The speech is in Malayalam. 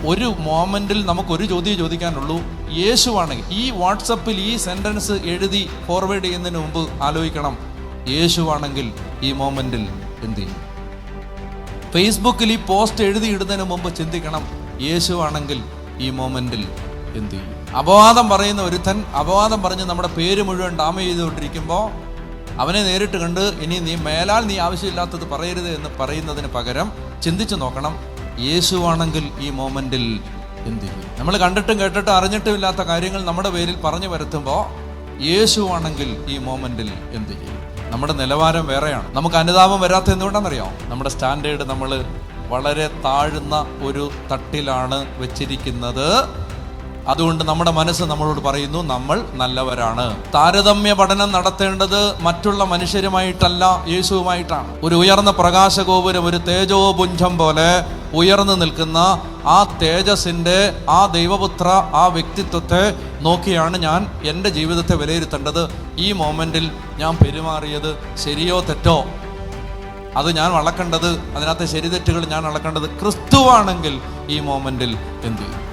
ഒരു മോമെന്റിൽ നമുക്കൊരു ചോദ്യം ചോദിക്കാനുള്ളൂ. യേശുവാണെങ്കിൽ ഈ വാട്സപ്പിൽ ഈ സെന്റൻസ് എഴുതി ഫോർവേഡ് ചെയ്യുന്നതിന് മുമ്പ് ആലോചിക്കണം, യേശുവാണെങ്കിൽ ഈ മോമെന്റിൽ എന്ത് ചെയ്യും? ഫേസ്ബുക്കിൽ ഈ പോസ്റ്റ് എഴുതിയിടുന്നതിന് മുമ്പ് ചിന്തിക്കണം, യേശുവാണെങ്കിൽ ഈ മോമെന്റിൽ എന്ത് ചെയ്യും? അപവാദം പറയുന്ന ഒരുത്തൻ അപവാദം പറഞ്ഞ് നമ്മുടെ പേര് മുഴുവൻ ഡാമേജ് ചെയ്തുകൊണ്ടിരിക്കുമ്പോൾ അവനെ നേരിട്ട് കണ്ട് ഇനി നീ മേലാൽ നീ ആവശ്യമില്ലാത്തത് പറയരുത് എന്ന് പറയുന്നതിന് പകരം ചിന്തിച്ചു നോക്കണം, യേശുവാണെങ്കിൽ ഈ മോമെന്റിൽ എന്ത് ചെയ്യും? നമ്മൾ കണ്ടിട്ടും കേട്ടിട്ടും അറിഞ്ഞിട്ടും ഇല്ലാത്ത കാര്യങ്ങൾ നമ്മുടെ പേരിൽ പറഞ്ഞു വരുത്തുമ്പോൾ യേശുവാണെങ്കിൽ ഈ മോമെന്റിൽ എന്ത് ചെയ്യും? നമ്മുടെ നിലവാരം വേറെയാണ്. നമുക്ക് അനുതാപം വരാത്ത എന്തുകൊണ്ടാണെന്നറിയാമോ? നമ്മുടെ സ്റ്റാൻഡേർഡ് നമ്മൾ വളരെ താഴ്ന്ന ഒരു തട്ടിലാണ് വെച്ചിരിക്കുന്നത്. അതുകൊണ്ട് നമ്മുടെ മനസ്സ് നമ്മളോട് പറയുന്നു, നമ്മൾ നല്ലവരാണ്. താരതമ്യ പഠനം നടത്തേണ്ടത് മറ്റുള്ള മനുഷ്യരുമായിട്ടല്ല, യേശുവുമായിട്ടാണ്. ഒരു ഉയർന്ന പ്രകാശഗോപുരം, ഒരു തേജോപുഞ്ചം പോലെ ഉയർന്നു നിൽക്കുന്ന ആ തേജസ്സിൻ്റെ, ആ ദൈവപുത്ര, ആ വ്യക്തിത്വത്തെ നോക്കിയാണ് ഞാൻ എൻ്റെ ജീവിതത്തെ വിലയിരുത്തേണ്ടത്. ഈ മൊമെൻറ്റിൽ ഞാൻ പെരുമാറിയത് ശരിയോ തെറ്റോ അത് ഞാൻ അളക്കേണ്ടത്, അതിനകത്തെ ശരി തെറ്റുകൾ ഞാൻ അളക്കേണ്ടത് ക്രിസ്തുവാണെങ്കിൽ ഈ മൊമെൻറ്റിൽ എന്ത് ചെയ്യും?